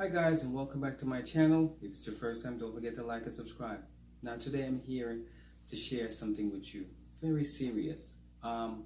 Hi guys, and welcome back to my channel. If it's your first time, don't forget to like and subscribe. Now today I'm here to share something with you. Very serious. I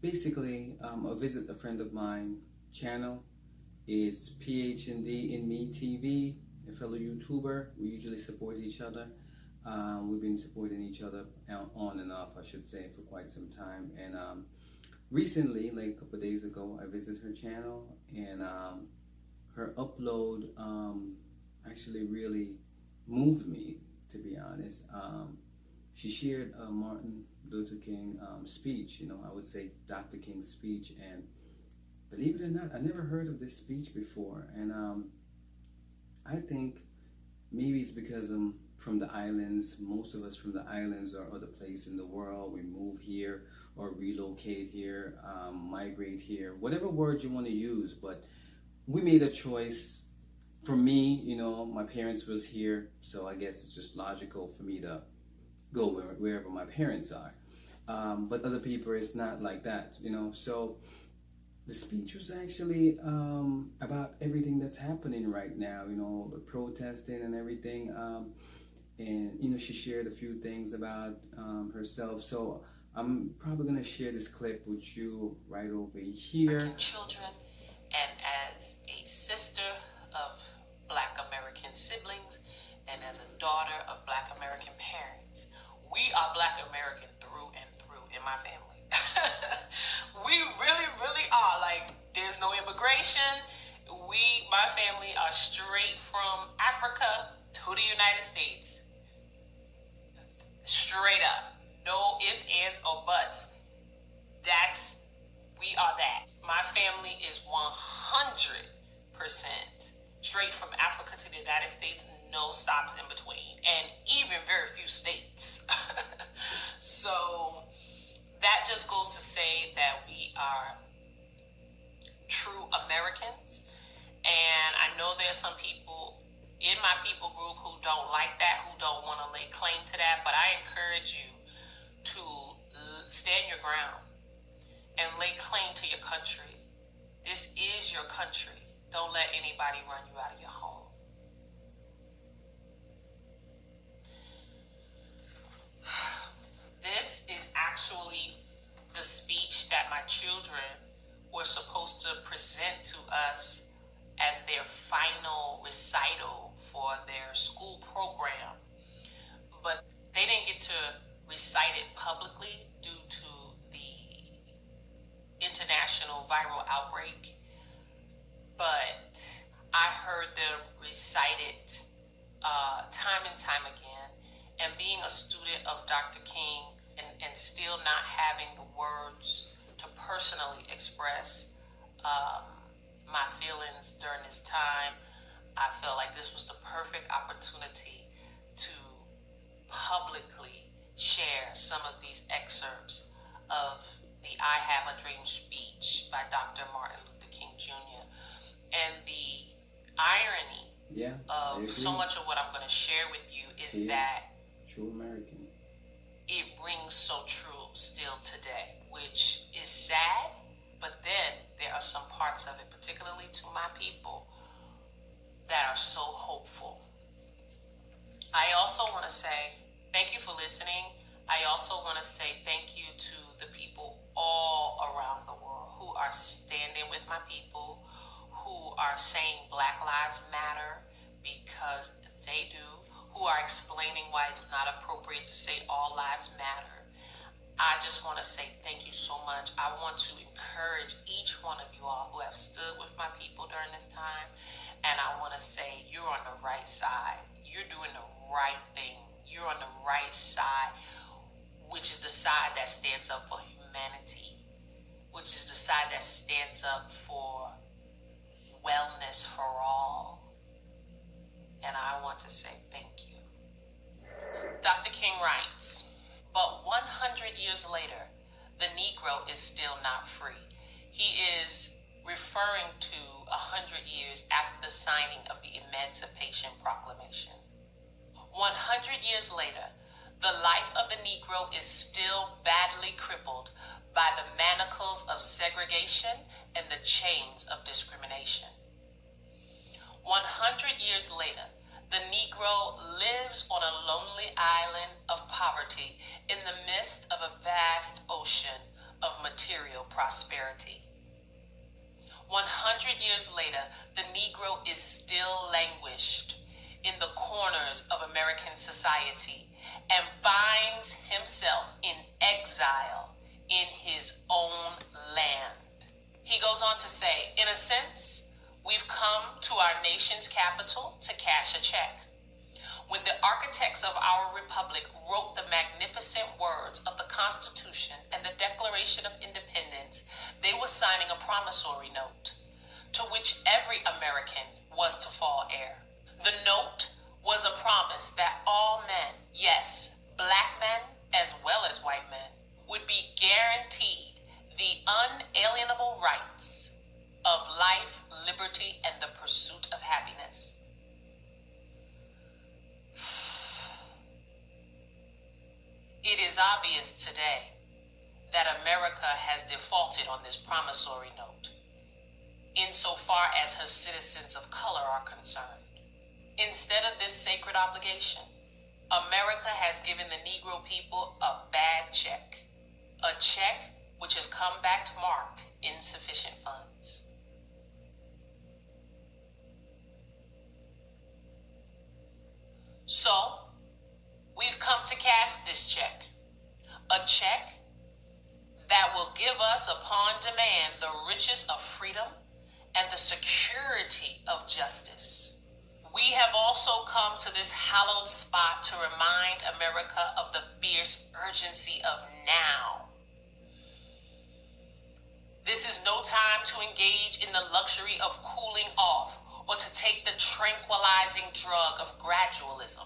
visit a friend of mine channel. It's PhD in Me TV, a fellow YouTuber. We usually support each other. We've been supporting each other on and off, I should say, for quite some time. And recently, like a couple of days ago, I visited her channel, and her upload actually really moved me, to be honest. She shared a Martin Luther King speech, I would say Dr. King's speech, and believe it or not, I never heard of this speech before. And I think maybe it's because I'm from the islands. Most of us from the islands or other place in the world, we move here or relocate here, migrate here, whatever word you want to use, but we made a choice. For me, my parents was here, so I guess it's just logical for me to go wherever my parents are. But other people, it's not like that, So the speech was actually about everything that's happening right now, the protesting and everything. And she shared a few things about herself. So I'm probably going to share this clip with you right over here. Children, and as a sister of Black American siblings and as a daughter of Black American parents, we are Black American through and through in my family. We really, really are. Like, there's no immigration. My family are straight from Africa to the United States. Straight up. No ifs, ands, or buts. We are that. My family is 100% straight from Africa to the United States, no stops in between, and even very few states. So that just goes to say that we are true Americans. And I know there's some people in my people group who don't like that, who don't want to lay claim to that, but I encourage you to stand your ground and lay claim to your country. This is your country. Don't let anybody run you out of your home. This is actually the speech that my children were supposed to present to us as their final recital for their school program. But they didn't get to recite it publicly due to international viral outbreak, but I heard them recite it time and time again. And being a student of Dr. King and still not having the words to personally express my feelings during this time, I felt like this was the perfect opportunity to publicly share some of these excerpts of the I Have a Dream speech by Dr. Martin Luther King Jr. And the irony of so much of what I'm going to share with you is that true American. It rings so true still today, which is sad, but then there are some parts of it, particularly to my people, that are so hopeful. I also want to say thank you for listening. I also want to say thank you to the people all around the world who are standing with my people, who are saying Black Lives Matter because they do, who are explaining why it's not appropriate to say all lives matter. I just want to say thank you so much. I want to encourage each one of you all who have stood with my people during this time, and I want to say you're on the right side. You're doing the right thing. You're on the right side, which is the side that stands up for humanity, which is the side that stands up for wellness for all. And I want to say thank you. Dr. King writes, but 100 years later, the Negro is still not free. He is referring to 100 years after the signing of the Emancipation Proclamation. 100 years later, the life of the Negro is still badly crippled by the manacles of segregation and the chains of discrimination. years later, the Negro lives on a lonely island of poverty in the midst of a vast ocean of material prosperity. 100 years later, the Negro is still languished in the corners of American society and finds himself in exile in his own land. He goes on to say, in a sense, we've come to our nation's capital to cash a check. When the architects of our republic wrote the magnificent words of the Constitution and the Declaration of Independence, they were signing a promissory note to which every American was to fall heir. The note was a promise that all men, yes, black men as well as white men, would be guaranteed the unalienable rights of life, liberty, and the pursuit of happiness. It is obvious today that America has defaulted on this promissory note, insofar as her citizens of color are concerned. Instead of this sacred obligation, America has given the Negro people a bad check, a check which has come back marked insufficient funds. So, we've come to cash this check, a check that will give us upon demand the riches of freedom and the security of justice. We have also come to this hallowed spot to remind America of the fierce urgency of now. This is no time to engage in the luxury of cooling off or to take the tranquilizing drug of gradualism.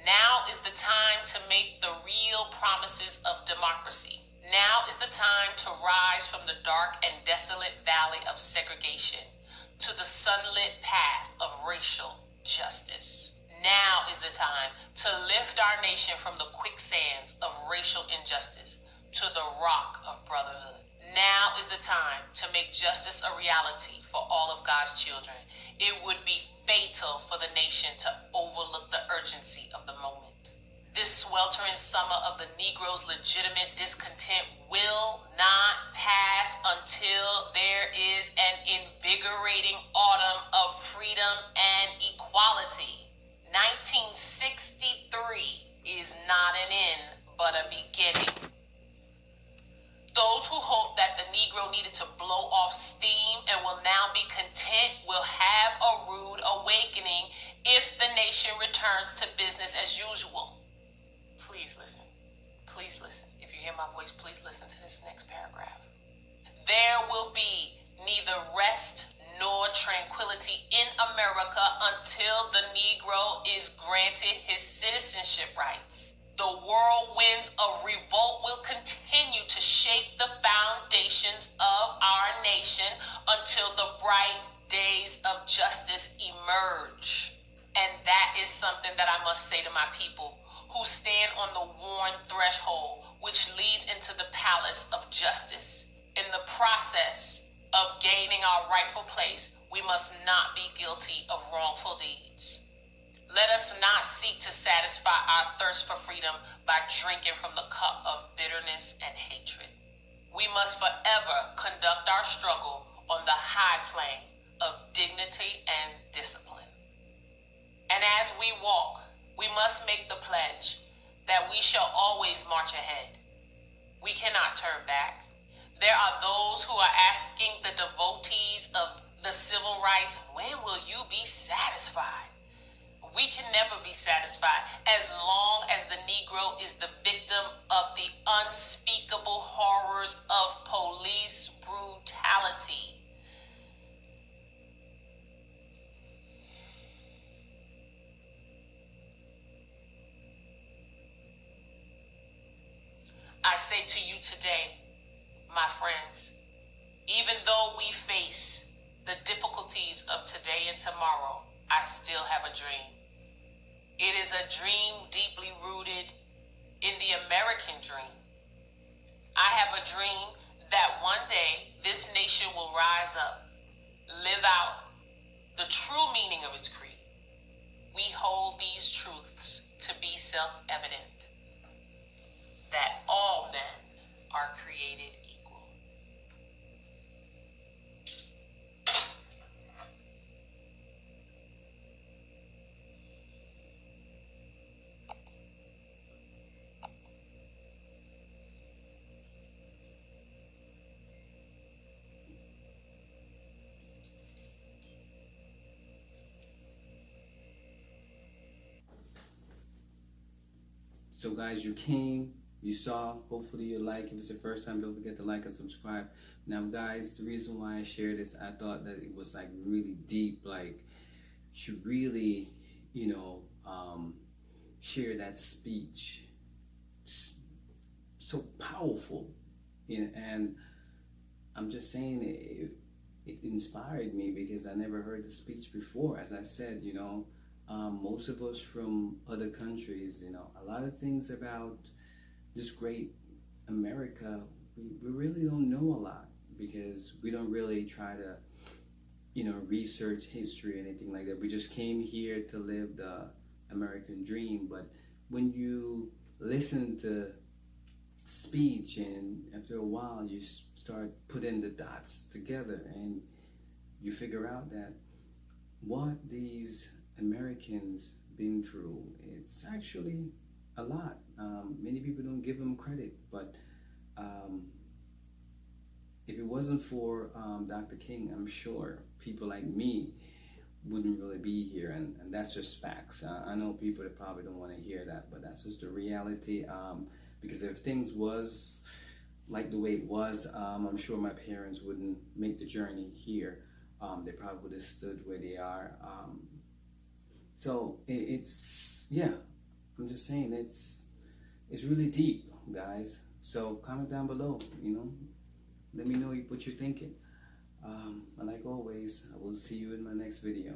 Now is the time to make the real promises of democracy. Now is the time to rise from the dark and desolate valley of segregation to the sunlit path of racial justice. Now is the time to lift our nation from the quicksands of racial injustice to the rock of brotherhood. Now is the time to make justice a reality for all of God's children. It would be fatal for the nation to overlook the urgency of the moment. This sweltering summer of the Negro's legitimate discontent will not pass until there is an invigorating autumn of freedom and equality. 1963 is not an end, but a beginning. Those who hoped that the Negro needed to blow off steam and will now be content will have a rude awakening if the nation returns to business as usual. Please listen. Please listen. If you hear my voice, please listen to this next paragraph. There will be neither rest nor tranquility in America until the Negro is granted his citizenship rights. The whirlwinds of revolt will continue to shape the foundations of our nation until the bright days of justice emerge. And that is something that I must say to my people who stand on the worn threshold which leads into the palace of justice. In the process of gaining our rightful place, we must not be guilty of wrongful deeds. Let us not seek to satisfy our thirst for freedom by drinking from the cup of bitterness and hatred. We must forever conduct our struggle on the high plane of dignity and discipline. And as we walk, we must make the pledge that we shall always march ahead. We cannot turn back. There are those who are asking the devotees of the civil rights, when will you be satisfied? We can never be satisfied as long as the Negro is the victim of the unspeakable horrors of police brutality. I say to you today, my friends, even though we face the difficulties of today and tomorrow, I still have a dream. It is a dream deeply rooted in the American dream. I have a dream that one day this nation will rise up, live out the true meaning of its creed, hold these truths to be self-evident, that all men are created equal. So guys, you came, you saw, hopefully you like. If it's the first time, don't forget to like and subscribe. Now guys, the reason why I shared this, I thought that it was like really deep, like you really, share that speech. So powerful. And I'm just saying it inspired me because I never heard the speech before. As I said, most of us from other countries, a lot of things about this great America, we really don't know a lot because we don't really try to, research history or anything like that. We just came here to live the American dream. But when you listen to speech and after a while you start putting the dots together and you figure out that what these Americans been through, it's actually a lot. Many people don't give them credit, but if it wasn't for Dr. King, I'm sure people like me wouldn't really be here, and that's just facts. I know people that probably don't want to hear that, but that's just the reality. Because if things was like the way it was, I'm sure my parents wouldn't make the journey here. They probably would have stood where they are. So it's I'm just saying it's really deep, guys. So comment down below, let me know what you're thinking. And like always, I will see you in my next video.